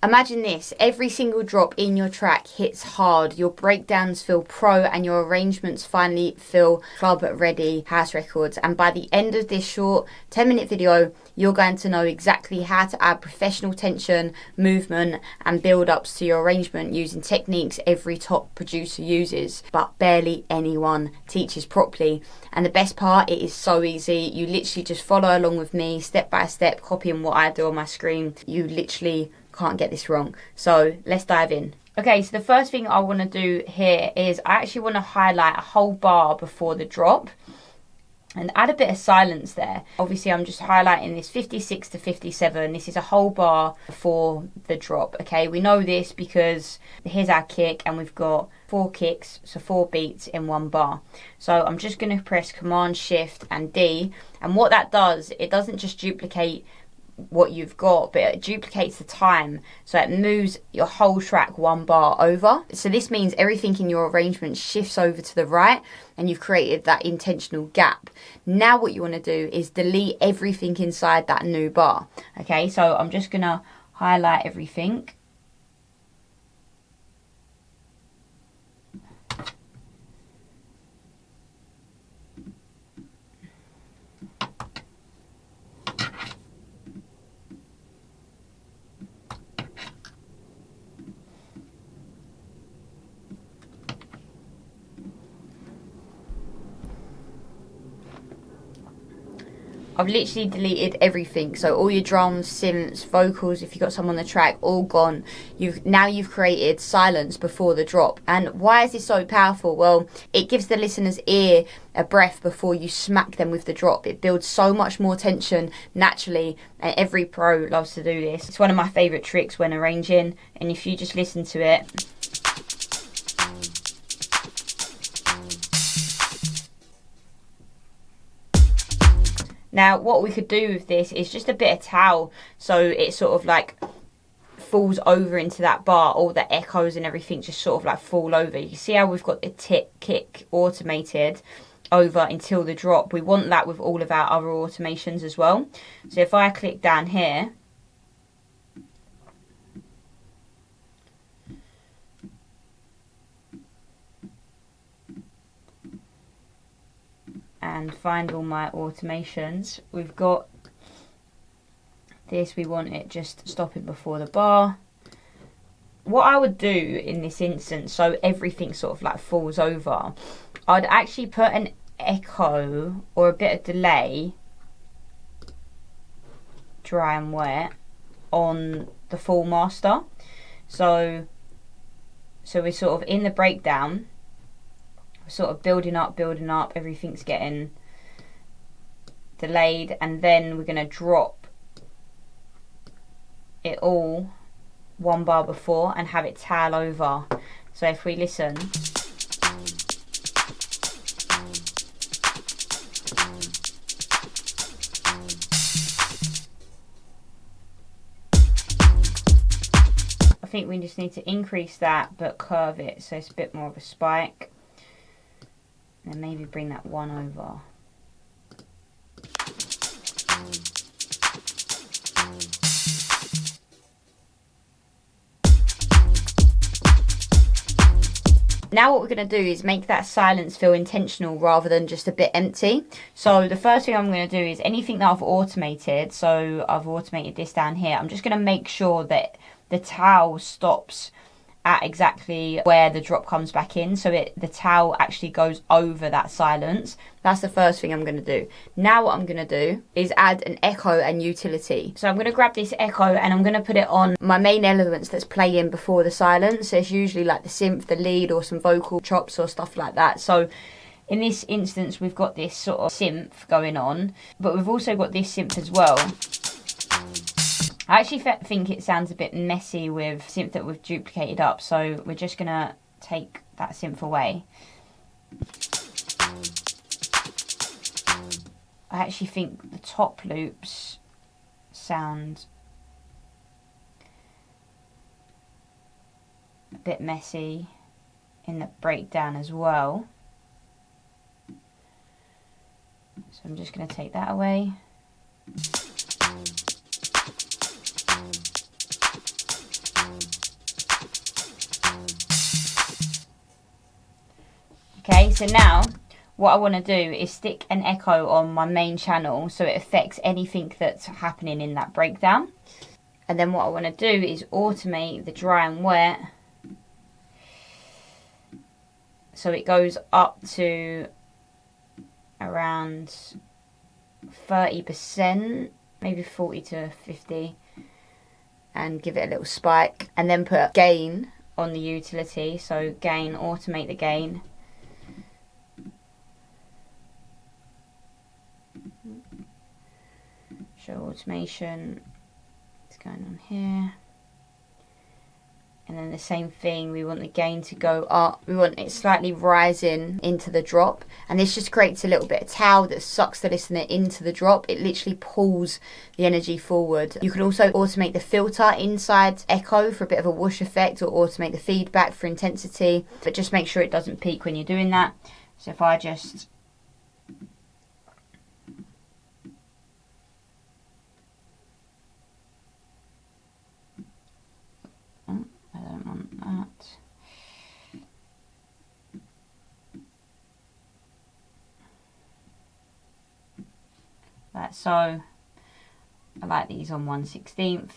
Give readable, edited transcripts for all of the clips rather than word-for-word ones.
Imagine this, every single drop in your track hits hard, your breakdowns feel pro and your arrangements finally feel club ready house records. And by the end of this short 10-minute video, you're going to know exactly how to add professional tension, movement and build-ups to your arrangement using techniques every top producer uses, but barely anyone teaches properly. And the best part, it is so easy. You literally just follow along with me, step by step, copying what I do on my screen. You literally can't get this wrong. So let's dive in. Okay, so the first thing I want to do here is I actually want to highlight a whole bar before the drop and add a bit of silence there. Obviously I'm just highlighting this 56 to 57. This is a whole bar before the drop. Okay, we know this because here's our kick and we've got 4 kicks, so 4 beats in one bar. So I'm just going to press Command Shift and D, and what that does, it doesn't just duplicate what you've got, but it duplicates the time, so it moves your whole track one bar over. So this means everything in your arrangement shifts over to the right and you've created that intentional gap. Now what you want to do is delete everything inside that new bar. Okay, so I'm just gonna highlight everything. I've literally deleted everything, so all your drums, synths, vocals, if you've got some on the track, all gone. Now you've created silence before the drop. And why is this so powerful? Well, it gives the listener's ear a breath before you smack them with the drop. It builds so much more tension naturally, and every pro loves to do this. It's one of my favourite tricks when arranging, and if you just listen to it. Now what we could do with this is just a bit of towel, so it sort of like falls over into that bar. All the echoes and everything just sort of like fall over. You can see how we've got the kick automated over until the drop. We want that with all of our other automations as well. So if I click down here, and find all my automations, we've got this. We want it just stopping before the bar. What I would do in this instance, so everything sort of like falls over, I'd actually put an echo or a bit of delay, dry and wet, on the full master. So we're sort of in the breakdown, sort of building up, everything's getting delayed, and then we're going to drop it all one bar before and have it tail over. So if we listen, I think we just need to increase that but curve it so it's a bit more of a spike. And maybe bring that one over. Now what we're going to do is make that silence feel intentional rather than just a bit empty. So the first thing I'm going to do is anything that I've automated, so I've automated this down here, I'm just going to make sure that the towel stops at exactly where the drop comes back in, so the towel actually goes over that silence. That's the first thing I'm going to do. Now what I'm going to do is add an echo and utility. So I'm going to grab this echo and I'm going to put it on my main elements that's playing before the silence. So it's usually like the synth, the lead, or some vocal chops or stuff like that. So in this instance we've got this sort of synth going on, but we've also got this synth as well. I actually think it sounds a bit messy with synth that we've duplicated up, so we're just going to take that synth away. I actually think the top loops sound a bit messy in the breakdown as well. So I'm just going to take that away. So now what I want to do is stick an echo on my main channel so it affects anything that's happening in that breakdown. And then what I want to do is automate the dry and wet so it goes up to around 30%, maybe 40 to 50, and give it a little spike, and then put gain on the utility. So gain, automate the gain. Show automation. It's going on here. And then the same thing, we want the gain to go up. We want it slightly rising into the drop. And this just creates a little bit of towel that sucks the listener into the drop. It literally pulls the energy forward. You can also automate the filter inside echo for a bit of a whoosh effect, or automate the feedback for intensity. But just make sure it doesn't peak when you're doing that. So if I just... I don't want that. Like so. I like these on 1/16.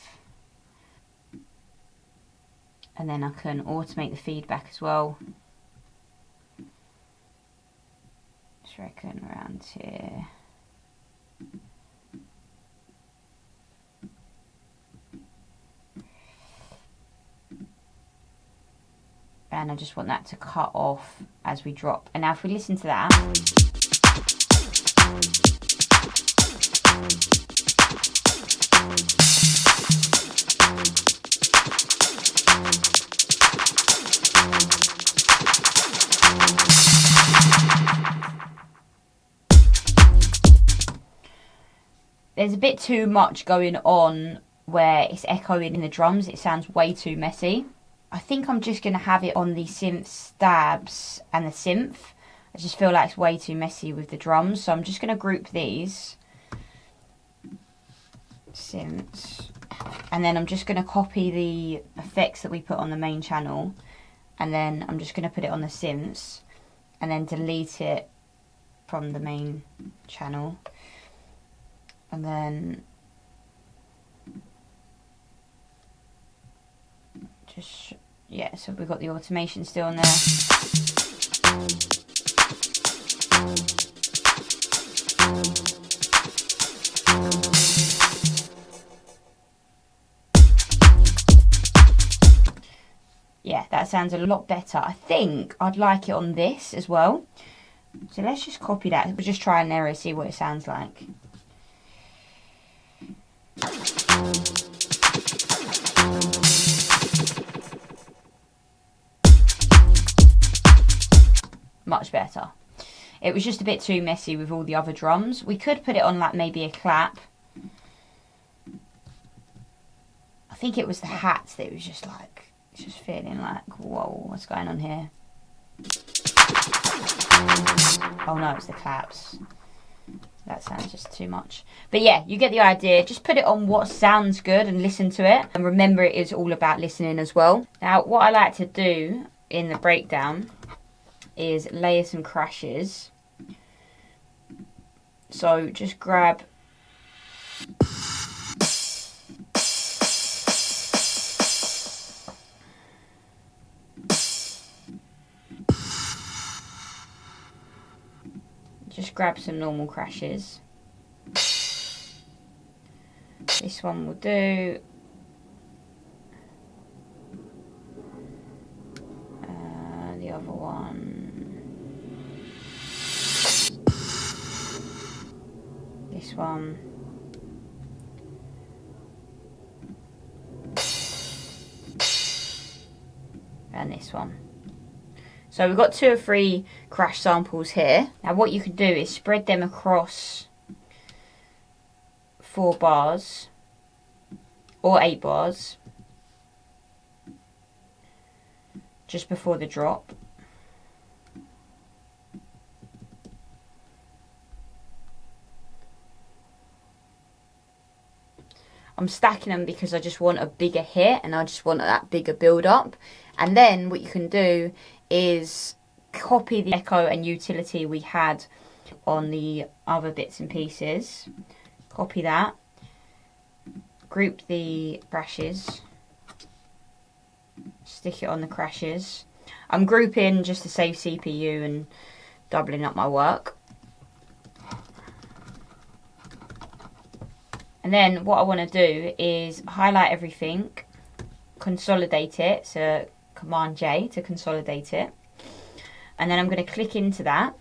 And then I can automate the feedback as well. Just reckon around here. And I just want that to cut off as we drop. And now if we listen to that. There's a bit too much going on where it's echoing in the drums. It sounds way too messy. I think I'm just going to have it on the synth stabs and the synth. I just feel like it's way too messy with the drums. So I'm just going to group these. Synths. And then I'm just going to copy the effects that we put on the main channel. And then I'm just going to put it on the synths. And then delete it from the main channel. And then... just... yeah, so we've got the automation still on there. Yeah, that sounds a lot better. I think I'd like it on this as well. So let's just copy that. We'll just try and error, see what it sounds like. Much better. It was just a bit too messy with all the other drums. We could put it on like maybe a clap. I think it was the hats that was just like, just feeling like, whoa, what's going on here? Oh no, it's the claps. That sounds just too much. But yeah, you get the idea. Just put it on what sounds good and listen to it. And remember, it is all about listening as well. Now, what I like to do in the breakdown is layer some crashes. So just grab some normal crashes. This one will do. The other one. This one. And this one. So we've got 2 or 3 crash samples here. Now what you can do is spread them across 4 bars or 8 bars just before the drop. I'm stacking them because I just want a bigger hit and I just want that bigger build up. And then what you can do is copy the echo and utility we had on the other bits and pieces. Copy that. Group the crashes. Stick it on the crashes. I'm grouping just to save CPU and doubling up my work. And then what I want to do is highlight everything, consolidate it, so Command J to consolidate it. And then I'm going to click into that,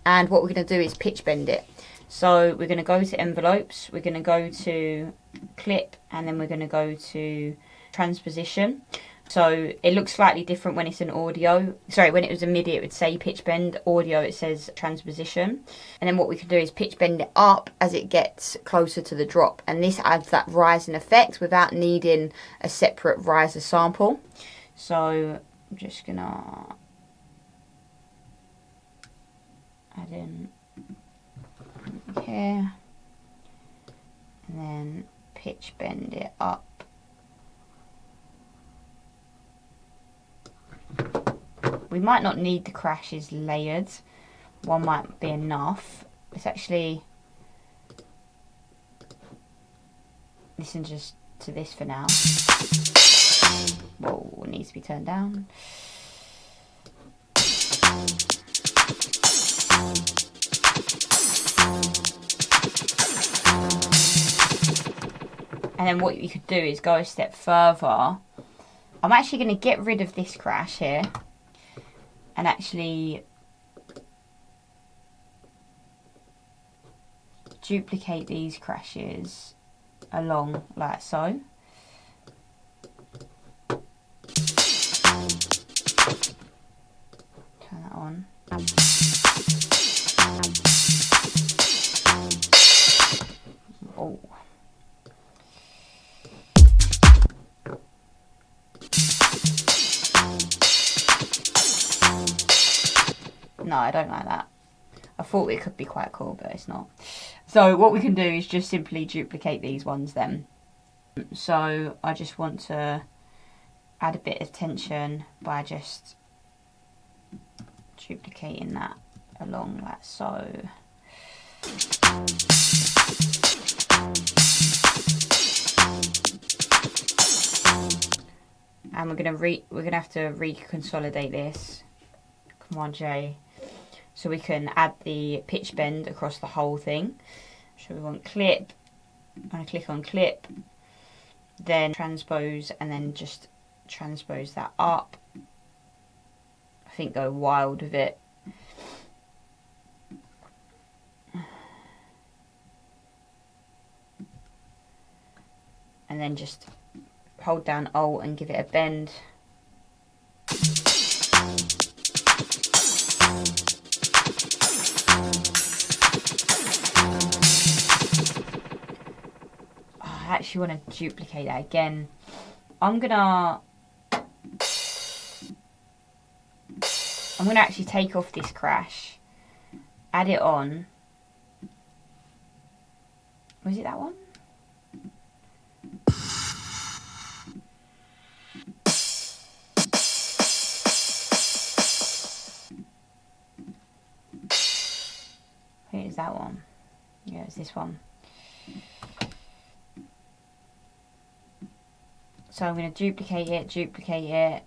and what we're going to do is pitch bend it. So we're going to go to envelopes, we're going to go to clip, and then we're going to go to transposition. So it looks slightly different when it's an audio. Sorry, when it was a MIDI it would say pitch bend, audio it says transposition. And then what we can do is pitch bend it up as it gets closer to the drop. And this adds that rising effect without needing a separate riser sample. So I'm just gonna add in here. And then pitch bend it up. We might not need the crashes layered. One might be enough. Let's actually listen just to this for now. Whoa, it needs to be turned down. And then what you could do is go a step further. I'm actually going to get rid of this crash here and actually duplicate these crashes along like so. Turn that on. Oh. No, I don't like that. I thought it could be quite cool, but it's not. So what we can do is just simply duplicate these ones then. So I just want to add a bit of tension by just duplicating that along like so. And we're gonna have to reconsolidate this. Command J. So we can add the pitch bend across the whole thing. So we want clip. I'm going to click on clip, then transpose, and then just transpose that up. I think go wild with it. And then just hold down Alt and give it a bend. I actually want to duplicate that again. I'm gonna actually take off this crash, add it on. Was it that one? I think it's that one. Yeah, it's this one. So I'm going to duplicate it, duplicate it,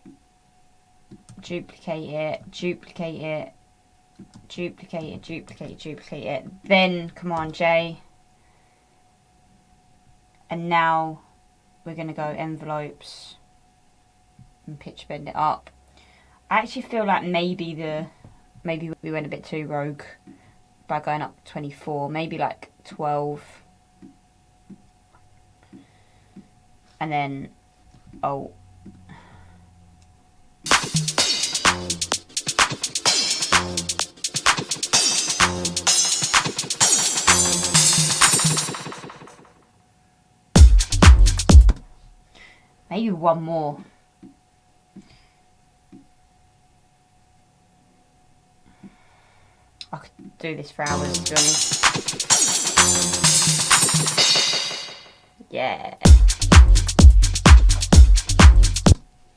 duplicate it, duplicate it, duplicate it, duplicate it, duplicate it. Then Command J. And now we're going to go envelopes and pitch bend it up. I actually feel like maybe we went a bit too rogue by going up 24, maybe like 12. And then oh. Maybe one more. I could do this for hours, to be honest. Yeah.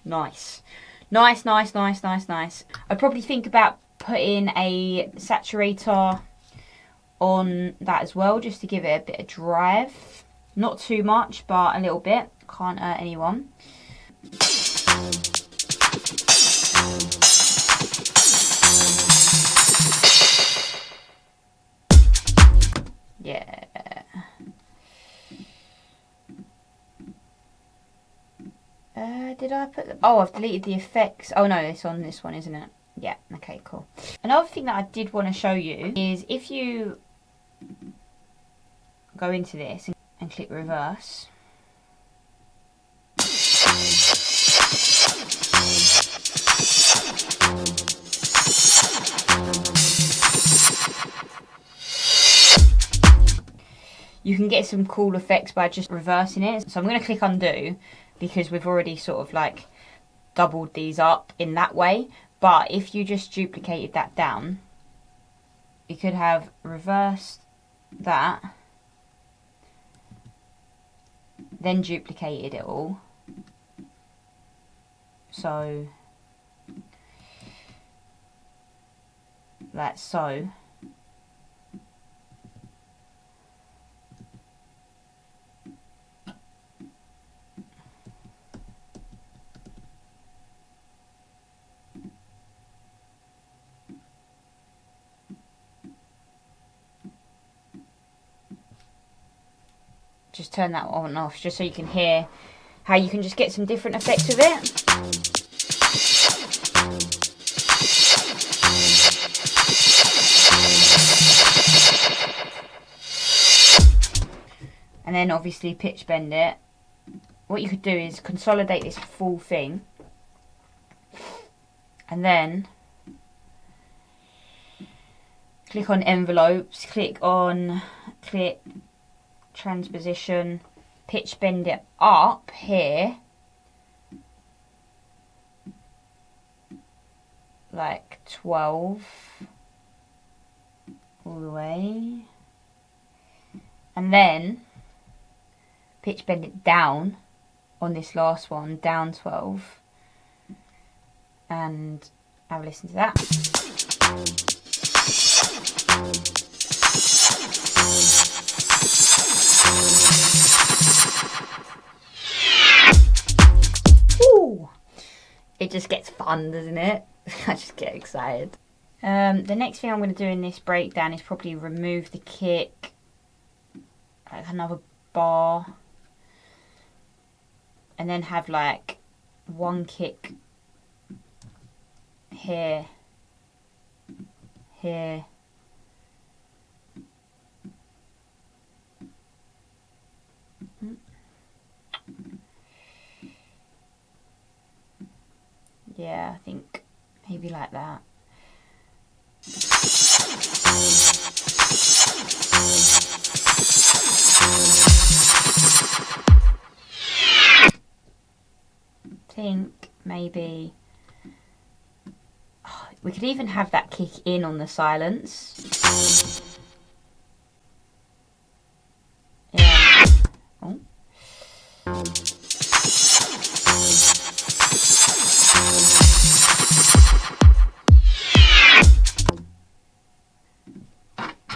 Nice. Nice, nice, nice, nice, nice. I'd probably think about put in a saturator on that as well, just to give it a bit of drive. Not too much, but a little bit. Can't hurt anyone. Yeah. Did I put the... Oh, I've deleted the effects. Oh no, it's on this one, isn't it? Yeah, okay, cool. Another thing that I did want to show you is if you go into this and click reverse. You can get some cool effects by just reversing it. So I'm going to click undo because we've already sort of like doubled these up in that way. But if you just duplicated that down, you could have reversed that, then duplicated it all. So, like so. Just turn that on and off, just so you can hear how you can just get some different effects with it. And then obviously pitch bend it. What you could do is consolidate this full thing, and then click on envelopes, click transposition, pitch bend it up here like 12 all the way, and then pitch bend it down on this last one, down 12, and have a listen to that. Ooh, it just gets fun, doesn't it? I just get excited. The next thing I'm going to do in this breakdown is probably remove the kick, like another bar, and then have like one kick here, here, yeah, I think maybe like that. Think maybe we could even have that kick in on the silence. Yeah. Oh.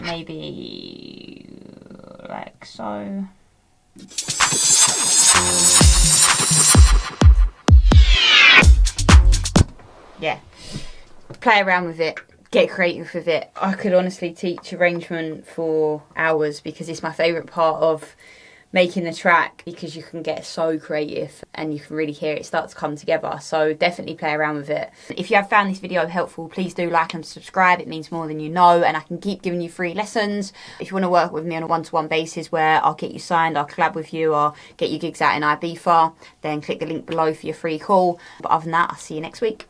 Maybe like so. Yeah, play around with it, get creative with it. I could honestly teach arrangement for hours because it's my favourite part of making the track, because you can get so creative and you can really hear it start to come together. So definitely play around with it. If you have found this video helpful, please do like and subscribe. It means more than you know, and I can keep giving you free lessons. If you want to work with me on a one-to-one basis where I'll get you signed, I'll collab with you, or get you gigs out in Ibiza, then click the link below for your free call. But other than that, I'll see you next week.